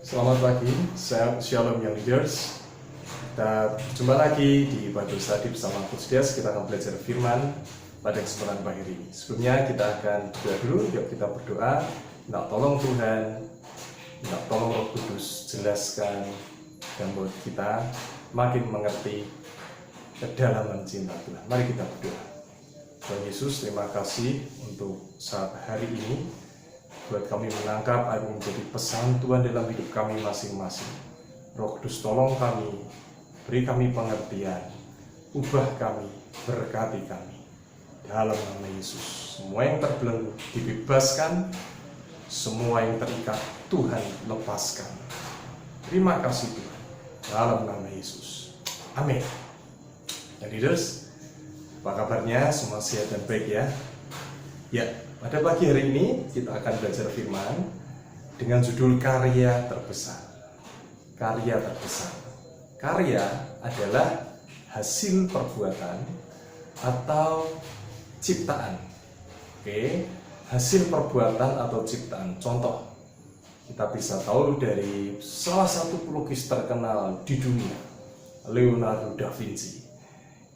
Selamat pagi, Shalom Young Leaders. Kita jumpa lagi di Bible Study bersama Coach Dias. Kita akan belajar firman pada kesempatan pagi ini. Sebelumnya kita akan berdoa dulu. Yuk kita berdoa. Minta tolong Tuhan, minta tolong Roh Kudus jelaskan dan buat kita makin mengerti kedalaman cinta Tuhan. Mari kita berdoa. Tuhan Yesus, terima kasih untuk saat hari ini. Buat kami menangkap apa yang menjadi pesan Tuhan dalam hidup kami masing-masing. Roh Kudus tolong kami, beri kami pengertian, ubah kami, berkati kami. Dalam nama Yesus, semua yang terbelenggu dibebaskan, semua yang terikat Tuhan lepaskan. Terima kasih Tuhan, dalam nama Yesus. Amin. Young Leaders, apa kabarnya? Semua sehat dan baik ya? Ya, pada pagi hari ini kita akan belajar firman dengan judul karya terbesar. Karya terbesar. Karya adalah hasil perbuatan atau ciptaan. Oke, hasil perbuatan atau ciptaan. Contoh, kita bisa tahu dari salah satu pelukis terkenal di dunia, Leonardo da Vinci.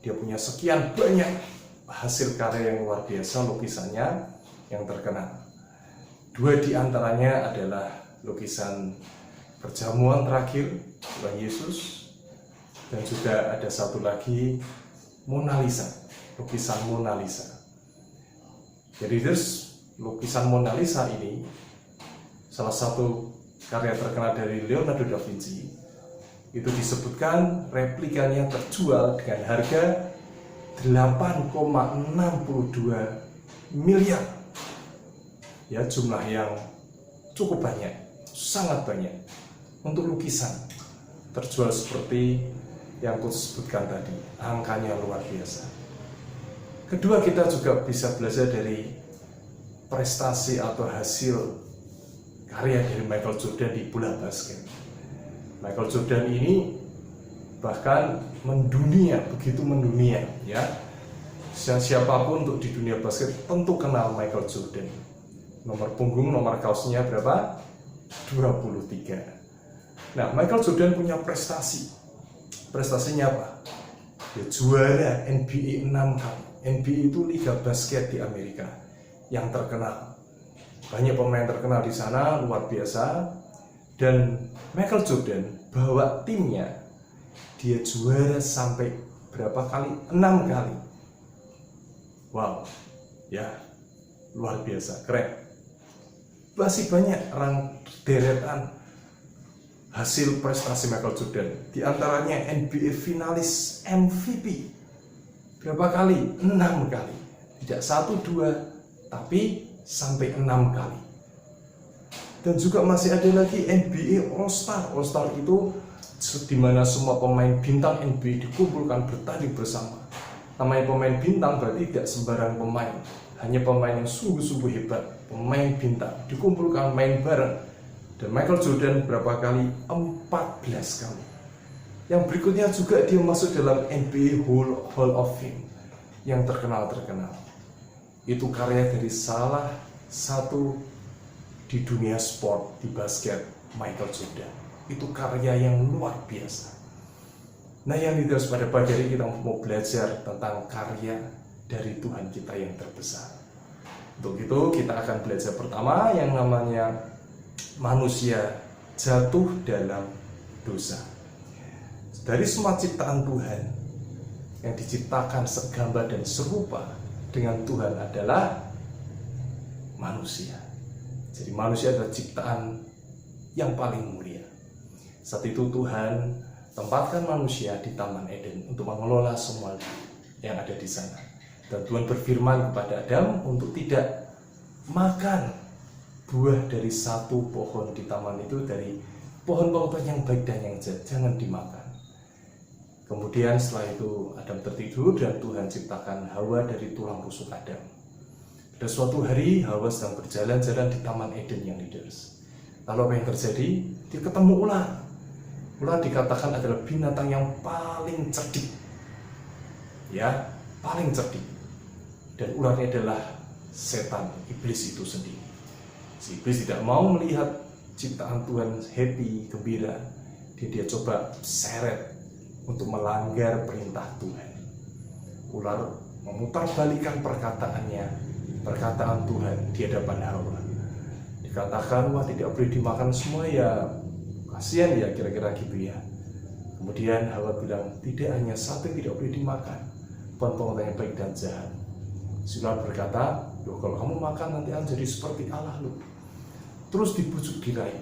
Dia punya sekian banyak hasil karya yang luar biasa, lukisannya yang terkenal. Dua di antaranya adalah lukisan perjamuan terakhir Tuhan Yesus, dan juga ada satu lagi Mona Lisa, lukisan Mona Lisa. Jadi lukisan Mona Lisa ini salah satu karya terkenal dari Leonardo da Vinci. Itu disebutkan replikanya terjual dengan harga 8,62 miliar. Ya, jumlah yang cukup banyak, sangat banyak untuk lukisan terjual seperti yang aku sebutkan tadi. Angkanya luar biasa. Kedua, kita juga bisa belajar dari prestasi atau hasil karya dari Michael Jordan di bola basket. Michael Jordan ini bahkan mendunia, begitu mendunia ya. Siapapun untuk di dunia basket tentu kenal Michael Jordan. Nomor punggung, nomor kaosnya berapa? 23. Nah, Michael Jordan punya prestasi. Prestasinya apa? Dia juara NBA 6 kali. NBA itu liga basket di Amerika yang terkenal. Banyak pemain terkenal di sana, luar biasa. Dan Michael Jordan bawa timnya, dia juara sampai berapa kali? 6 kali. Wow, ya, luar biasa, keren. Masih banyak orang deretan hasil prestasi Michael Jordan. Di antaranya NBA finalis MVP. Berapa kali? 6 kali. Tidak 1, 2, tapi sampai 6 kali. Dan juga masih ada lagi NBA All-Star. All-Star itu di mana semua pemain bintang NBA dikumpulkan bertanding bersama. Namanya pemain bintang berarti tidak sembarang pemain, hanya pemain yang sungguh-sungguh hebat, pemain bintang dikumpulkan main bareng. Dan Michael Jordan berapa kali? 14 kali. Yang berikutnya juga dia masuk dalam NBA Hall of Fame yang terkenal. Itu karya dari salah satu di dunia sport, di basket, Michael Jordan. Itu karya yang luar biasa. Nah, yang Leaders, pada pagi hari kita mau belajar tentang karya dari Tuhan kita yang terbesar. Untuk itu kita akan belajar pertama yang namanya manusia jatuh dalam dosa. Dari semua ciptaan Tuhan yang diciptakan segambar dan serupa dengan Tuhan adalah manusia. Jadi manusia adalah ciptaan yang paling mulia. Saat itu Tuhan tempatkan manusia di Taman Eden untuk mengelola semua yang ada di sana. Dan Tuhan berfirman kepada Adam untuk tidak makan buah dari satu pohon di taman itu, dari pohon-pohon yang baik dan yang jahat, jangan dimakan. Kemudian setelah itu Adam tertidur dan Tuhan ciptakan Hawa dari tulang rusuk Adam. Pada suatu hari Hawa sedang berjalan-jalan di Taman Eden yang Leaders. Lalu apa yang terjadi? Dia ketemu ular. Ular dikatakan adalah binatang yang paling cerdik. Ya, paling cerdik. Dan ularnya adalah setan, iblis itu sendiri. Si iblis tidak mau melihat ciptaan Tuhan happy, gembira, dia coba seret untuk melanggar perintah Tuhan. Ular memutarbalikkan perkataan Tuhan di hadapan Hawa. Dikatakan, wah tidak boleh dimakan semua ya, kasihan ya, kira-kira gitu ya. Kemudian Hawa bilang, tidak, hanya satu yang tidak boleh dimakan, pohon pengetahuan baik dan jahat. Si ular berkata, loh, kalau kamu makan nanti akan jadi seperti Allah loh. Terus dibujuk diraih.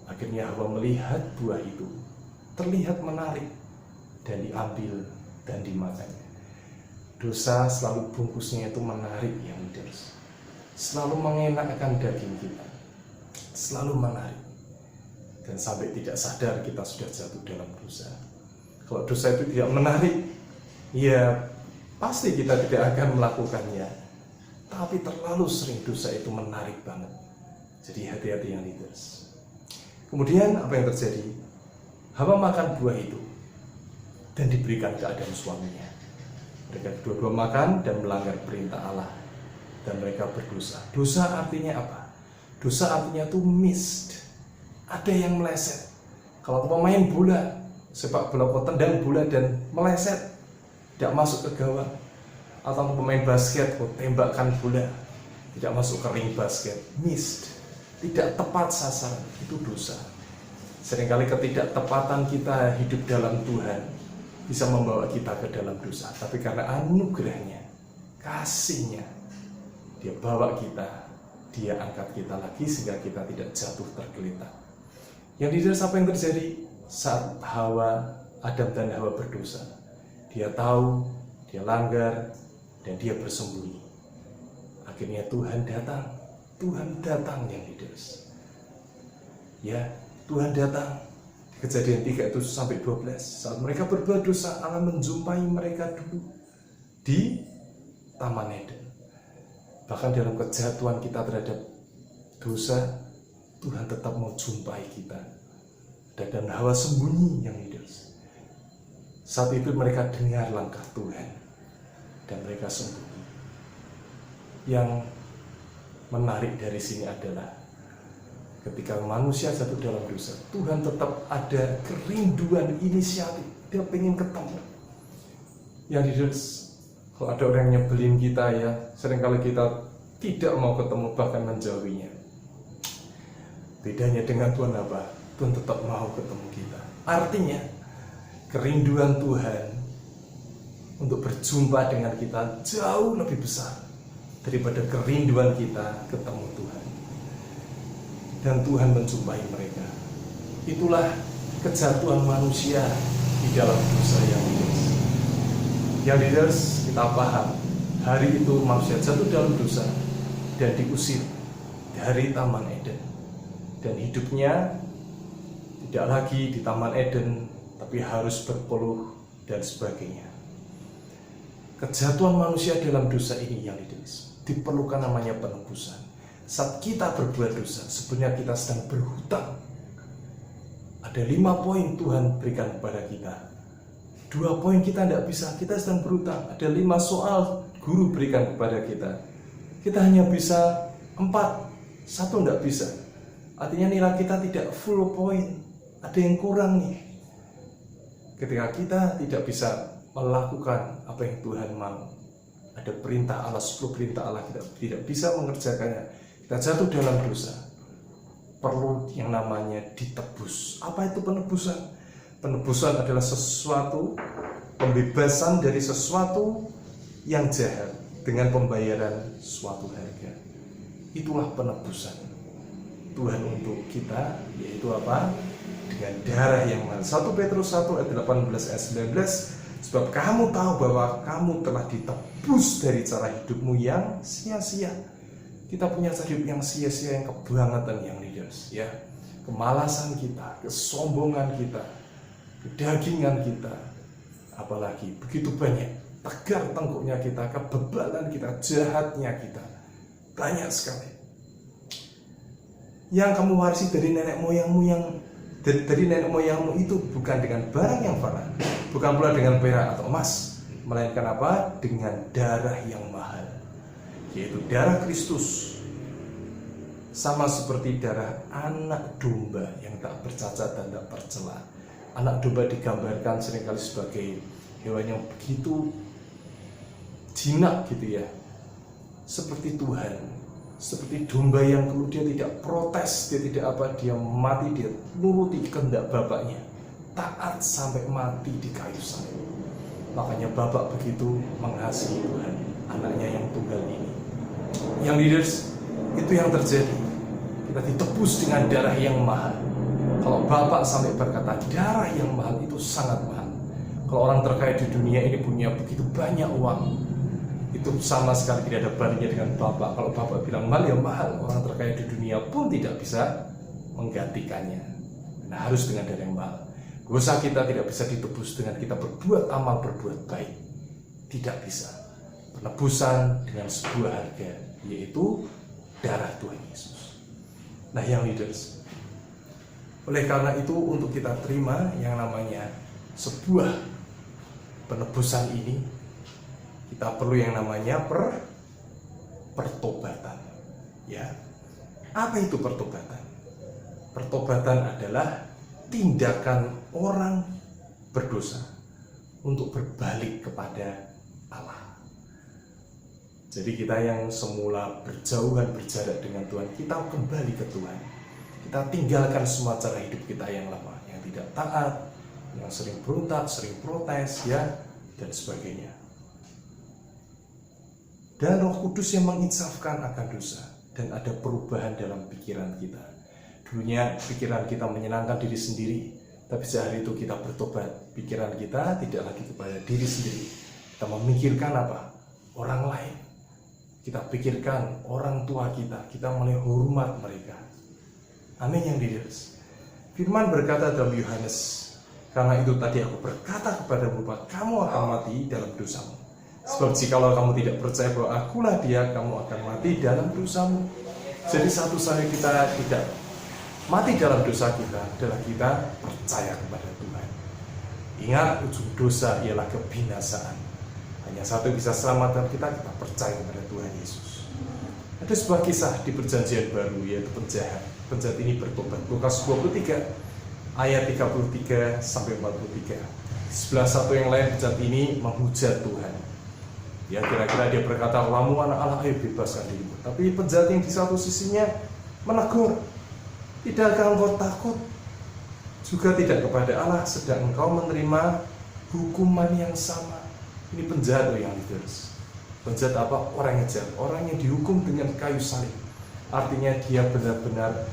Akhirnya Hawa melihat buah itu terlihat menarik dan diambil dan dimakannya. Dosa selalu bungkusnya itu menarik ya leaders. Selalu mengenakkan daging kita, selalu menarik. Dan sampai tidak sadar kita sudah jatuh dalam dosa. Kalau dosa itu tidak menarik, ya pasti kita tidak akan melakukannya. Tapi terlalu sering dosa itu menarik banget. Jadi hati-hati yang leaders. Kemudian apa yang terjadi? Hawa makan buah itu dan diberikan ke Adam suaminya. Mereka dua-dua makan dan melanggar perintah Allah, dan mereka berdosa. Dosa artinya apa? Dosa artinya itu missed. Ada yang meleset. Kalau pemain bola, sepak bola kau tendang bola dan meleset, tidak masuk ke gawang. Atau pemain basket kau tembakkan bola, tidak masuk ke ring basket, missed. Tidak tepat sasaran, itu dosa. Seringkali ketidaktepatan kita hidup dalam Tuhan bisa membawa kita ke dalam dosa. Tapi karena anugerahnya, kasihnya, dia bawa kita, dia angkat kita lagi sehingga kita tidak jatuh tergeletak. Yang leaders, apa yang terjadi saat Adam dan Hawa berdosa? Dia tahu, dia langgar, dan dia bersembunyi. Akhirnya Tuhan datang yang leaders. Ya, Tuhan datang. Kejadian 3 itu sampai 12. Saat mereka berbuat dosa, Allah menjumpai mereka dulu di Taman Eden. Bahkan dalam kejatuhan kita terhadap dosa, Tuhan tetap mau jumpai kita. Dan Hawa sembunyi yang leaders. Saat itu mereka dengar langkah Tuhan dan mereka sembunyi. Yang menarik dari sini adalah ketika manusia jatuh dalam dosa, Tuhan tetap ada kerinduan inisiatif. Dia pengen ketemu. Yang leaders, kalau ada orang yang nyebelin kita ya, seringkali kita tidak mau ketemu, bahkan menjauhinya. Bedanya dengan Tuhan apa? Tuhan tetap mau ketemu kita. Artinya kerinduan Tuhan untuk berjumpa dengan kita jauh lebih besar daripada kerinduan kita ketemu Tuhan. Dan Tuhan menjumpai mereka. Itulah kejatuhan manusia di dalam dosa yang leaders. Yang leaders, kita paham, hari itu manusia jatuh dalam dosa dan diusir dari Taman Eden. Dan hidupnya tidak lagi di Taman Eden, tapi harus berpeluh dan sebagainya. Kejatuhan manusia dalam dosa ini yang leaders, diperlukan namanya penebusan. Saat kita berbuat dosa, sebenarnya kita sedang berhutang. Ada 5 poin Tuhan berikan kepada kita. 2 poin kita tidak bisa, kita sedang berhutang. Ada 5 soal guru berikan kepada kita. Kita hanya bisa 4, 1 tidak bisa. Artinya nilai kita tidak full point, ada yang kurang nih. Ketika kita tidak bisa melakukan apa yang Tuhan mau, ada perintah Allah, 10 perintah Allah, kita tidak bisa mengerjakannya, kita jatuh dalam dosa. Perlu yang namanya ditebus. Apa itu penebusan? Penebusan adalah sesuatu, pembebasan dari sesuatu yang jahat dengan pembayaran suatu harga. Itulah penebusan Tuhan untuk kita, yaitu apa? Dengan darah yang mahal. 1 Petrus 1 ayat 18 ayat 19, sebab kamu tahu bahwa kamu telah ditebus dari cara hidupmu yang sia-sia. Kita punya cara hidup yang sia-sia, yang kebangetan yang leaders, ya. Kemalasan kita, kesombongan kita, kedagingan kita, apalagi begitu banyak tegar tengkuknya kita, kebebalan kita, jahatnya kita, banyak sekali. Yang kamu warisi dari nenek moyangmu itu bukan dengan barang yang fana, bukan pula dengan perak atau emas, melainkan apa? Dengan darah yang mahal, yaitu darah Kristus. sama seperti darah anak domba yang tak bercacat dan tak tercela. Anak domba digambarkan seringkali sebagai hewan yang begitu jinak gitu ya, seperti Tuhan, seperti domba yang kemudian dia tidak protes, dia tidak dia mati, dia nuruti kehendak bapaknya, taat sampai mati di kayu salib. Makanya Bapak begitu mengasihi Tuhan, anaknya yang tunggal ini. Yang leaders, itu yang terjadi. Kita ditebus dengan darah yang mahal. Kalau Bapak sampai berkata darah yang mahal itu sangat mahal. Kalau orang terkaya di dunia ini punya begitu banyak uang, itu sama sekali tidak ada bandingnya dengan Bapak. Kalau Bapak bilang mahal ya mahal, orang terkaya di dunia pun tidak bisa menggantikannya. Nah, harus dengan darah yang mahal. Dosa kita tidak bisa ditebus dengan kita berbuat amal, berbuat baik. Tidak bisa. Penebusan dengan sebuah harga, yaitu darah Tuhan Yesus. Nah, yang leaders, oleh karena itu untuk kita terima yang namanya sebuah penebusan ini, kita perlu yang namanya pertobatan. Ya, apa itu pertobatan? Pertobatan adalah tindakan orang berdosa untuk berbalik kepada Allah. Jadi kita yang semula berjauhan, berjarak dengan Tuhan, kita kembali ke Tuhan. Kita tinggalkan semua cara hidup kita yang lama, yang tidak taat, yang sering berontak, sering protes, ya, dan sebagainya. Dan Roh Kudus yang menginsafkan akan dosa, dan ada perubahan dalam pikiran kita. Dulunya pikiran kita menyenangkan diri sendiri, tapi sehari itu kita bertobat, pikiran kita tidak lagi kepada diri sendiri. Kita memikirkan apa? Orang lain. Kita pikirkan orang tua kita mulai hormat mereka. Amin yang leaders. Firman berkata dalam Yohanes, karena itu tadi aku berkata kepadamu bahwa kamu akan mati dalam dosamu. Sebab jikalau kamu tidak percaya bahwa akulah dia, kamu akan mati dalam dosamu. Jadi satu-satunya kita tidak mati dalam dosa kita adalah kita percaya kepada Tuhan. Ingat, ujung dosa ialah kebinasaan. Hanya satu bisa selamat dalam kita percaya kepada Tuhan Yesus. Ada sebuah kisah di perjanjian baru, yaitu penjahat. Penjahat ini bertobat. Lukas 23 ayat 33 sampai 43. Sebelah satu yang lain penjahat ini menghujat Tuhan. Ya, kira-kira dia berkata, kamu anak Allah, ayo bebaskan dirimu. Tapi penjahat yang di satu sisinya menegur, tidakkah engkau takut juga tidak kepada Allah, sedang engkau menerima hukuman yang sama? Ini penjahat yang leaders. Penjahat apa? Orang yang jahat, orang yang dihukum dengan kayu salib. Artinya dia benar-benar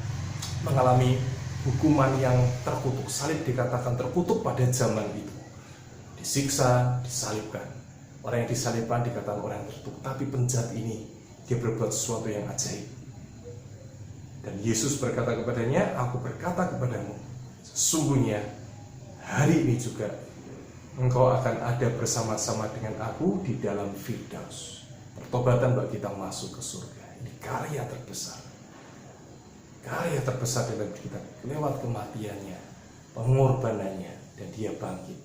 mengalami hukuman yang terkutuk. Salib dikatakan terkutuk pada zaman itu. Disiksa, disalibkan. Orang yang disalibkan dikatakan orang yang terkutuk. Tapi penjahat ini, dia berbuat sesuatu yang ajaib. Dan Yesus berkata kepadanya, aku berkata kepadamu, sesungguhnya hari ini juga engkau akan ada bersama-sama dengan aku di dalam Firdaus. Pertobatan bagi kita masuk ke surga. Ini karya terbesar. Karya terbesar dalam kita lewat kematiannya, pengorbanannya, dan dia bangkit.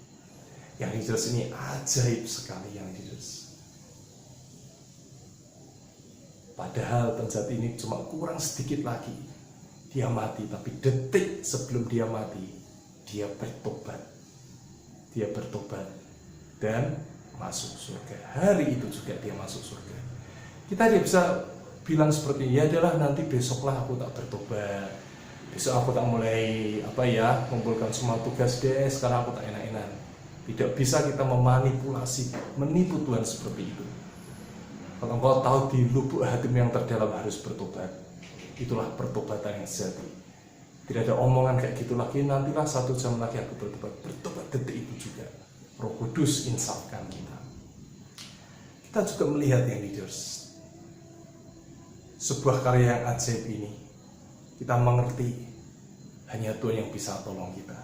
Yang leaders ini ajaib sekali yang leaders. Padahal penjahat ini cuma kurang sedikit lagi dia mati, tapi detik sebelum dia mati dia bertobat. Dia bertobat dan masuk surga. Hari itu juga dia masuk surga. Kita tidak bisa bilang seperti, ya adalah nanti besoklah aku tak bertobat, besok aku tak mulai mengumpulkan semua tugas deh, sekarang aku tak enak-enak. Tidak bisa kita memanipulasi, menipu Tuhan seperti itu. Kalau engkau tahu di lubuk hatimu yang terdalam harus bertobat, itulah pertobatan yang sejati. Tidak ada omongan kayak gitu lagi, nantilah 1 jam lagi aku bertobat. Bertobat detik itu juga. Roh Kudus insafkan kita. Kita juga melihat yang leaders, sebuah karya yang ajaib ini, kita mengerti hanya Tuhan yang bisa tolong kita.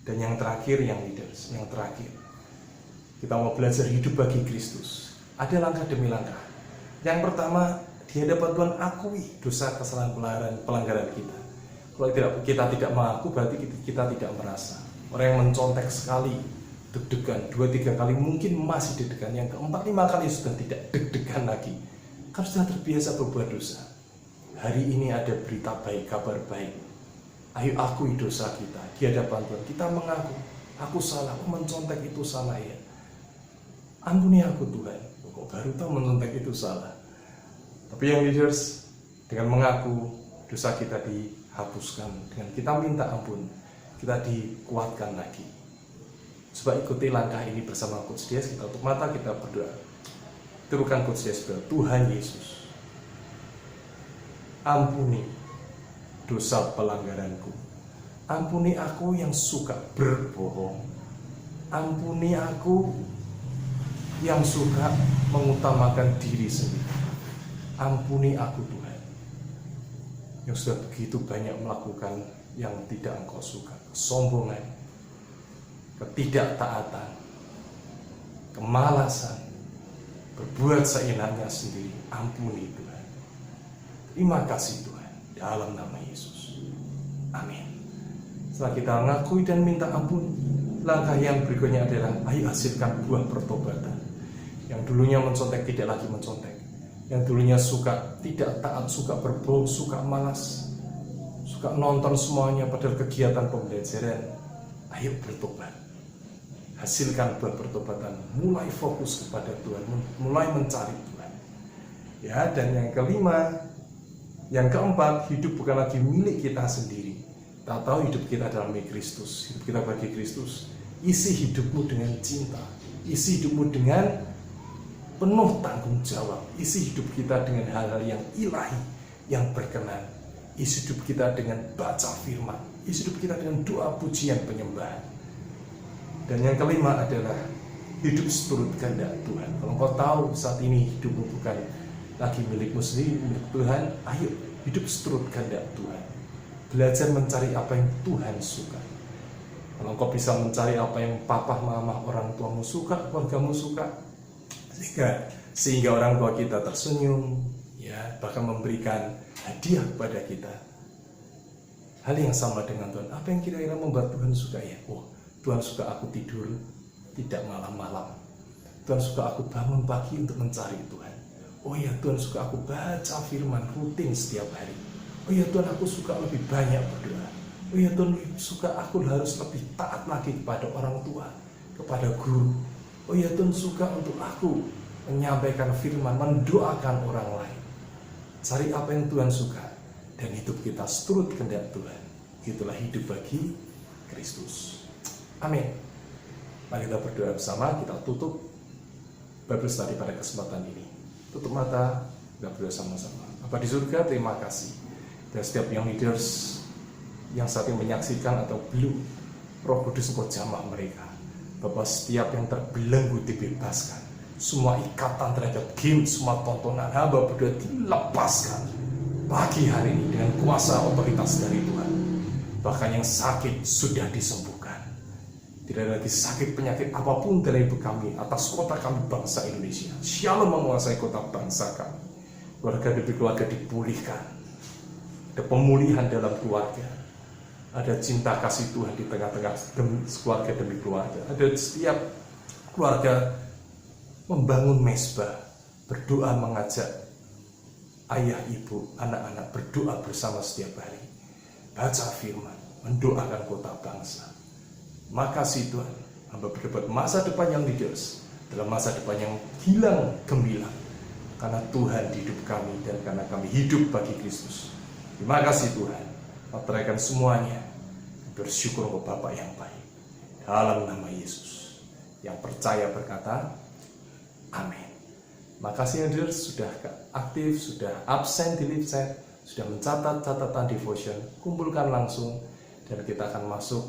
Dan yang terakhir yang leaders, yang terakhir, kita mau belajar hidup bagi Kristus. Ada langkah demi langkah. Yang pertama, di hadapan Tuhan akui dosa, kesalahan, pelanggaran kita. Kalau kita tidak mengaku, berarti kita tidak merasa. Orang yang mencontek sekali, deg-degan, 2-3 kali mungkin masih deg-degan, yang keempat 5 kali sudah tidak deg-degan lagi, karena sudah terbiasa berbuat dosa. hari ini ada berita baik, kabar baik. Ayo akui dosa kita di hadapan Tuhan. Kita mengaku, aku salah, aku mencontek itu salah ya. Ampuni aku Tuhan. Kok baru tahu mencontek itu salah. Tapi yang leaders, dengan mengaku dosa kita dihapuskan, dengan kita minta ampun, kita dikuatkan lagi. Coba ikuti langkah ini bersama Coach Dias. Kita tutup mata, kita berdoa. Terukan Coach Dias berdoa. Tuhan Yesus, ampuni dosa pelanggaranku. Ampuni aku yang suka berbohong. Ampuni aku yang suka mengutamakan diri sendiri. Ampuni aku Tuhan, yang sudah begitu banyak melakukan yang tidak Engkau suka. Kesombongan, ketidaktaatan, kemalasan, berbuat seenaknya sendiri. Ampuni Tuhan. Terima kasih Tuhan, dalam nama Yesus. Amin. Setelah kita mengakui dan minta ampun, langkah yang berikutnya adalah ayo hasilkan buah pertobatan. Yang dulunya mencontek tidak lagi mencontek. Yang dulunya suka tidak taat, suka berbohong, suka malas, suka nonton semuanya padahal kegiatan pembelajaran. Ayo bertobat. Hasilkan buah pertobatan. Mulai fokus kepada Tuhan, mulai mencari Tuhan. Ya, dan yang kelima, yang keempat, hidup bukan lagi milik kita sendiri. Kita tahu hidup kita adalah milik Kristus. Hidup kita bagi Kristus. Isi hidupmu dengan cinta. Isi hidupmu dengan penuh tanggung jawab. Isi hidup kita dengan hal-hal yang ilahi, yang berkenan. Isi hidup kita dengan baca firman. Isi hidup kita dengan doa, pujian, penyembahan. Dan yang kelima adalah hidup seturut kehendak Tuhan. Kalau engkau tahu saat ini hidupmu bukan lagi milikmu sendiri, milik Tuhan, ayo hidup seturut kehendak Tuhan. Belajar mencari apa yang Tuhan suka. Kalau engkau bisa mencari apa yang papa, mama, orang tuamu suka, keluargamu suka, sehingga orang tua kita tersenyum, ya, bahkan memberikan hadiah kepada kita. Hal yang sama dengan Tuhan. Apa yang kira-kira membuat Tuhan suka ya? Oh, Tuhan suka aku tidur tidak malam-malam. Tuhan suka aku bangun pagi untuk mencari Tuhan. Oh ya, Tuhan suka aku baca firman rutin setiap hari. Oh ya Tuhan, aku suka lebih banyak berdoa. Oh ya Tuhan, suka aku harus lebih taat lagi kepada orang tua, kepada guru. Oh ya Tuhan, suka untuk aku menyampaikan firman, mendoakan orang lain. Cari apa yang Tuhan suka dan hidup kita seturut kehendak Tuhan. Itulah hidup bagi Kristus. Amin. Mari kita berdoa bersama, kita tutup Bible study pada kesempatan ini. Tutup mata, kita berdoa sama-sama. Bapa di surga, terima kasih. Dan setiap young leaders yang saat ini menyaksikan atau belum, Roh Kudus Engkau jamah mereka. Bapak, setiap yang terbelenggu dibebaskan. Semua ikatan terhadap game, semua tontonan hamba berdoa dilepaskan pagi hari ini dengan kuasa otoritas dari Tuhan. Bahkan yang sakit sudah disembuhkan. Tidak ada lagi sakit penyakit apapun dari ibu kami atas kota kami bangsa Indonesia. Shalom menguasai kota bangsa kami. Keluarga demi keluarga dipulihkan. Ada pemulihan dalam keluarga. Ada cinta kasih Tuhan di tengah-tengah keluarga demi keluarga. Ada setiap keluarga membangun mezbah, berdoa mengajak ayah, ibu, anak-anak berdoa bersama setiap hari. Baca firman, mendoakan kota bangsa. Makasih Tuhan, hamba berdebat masa depan yang leaders, dalam masa depan yang hilang gemilang. Karena Tuhan di hidup kami dan karena kami hidup bagi Kristus. Terima kasih Tuhan, meteraikan semuanya. Bersyukur kepada Bapa yang baik. Dalam nama Yesus. Yang percaya berkata, amin. Makasih yang sudah aktif, sudah absen di live chat, sudah mencatat catatan devotion, kumpulkan langsung dan kita akan masuk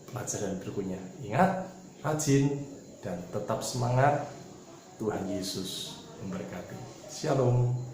pelajaran berikutnya. Ingat, rajin dan tetap semangat. Tuhan Yesus memberkati. Shalom.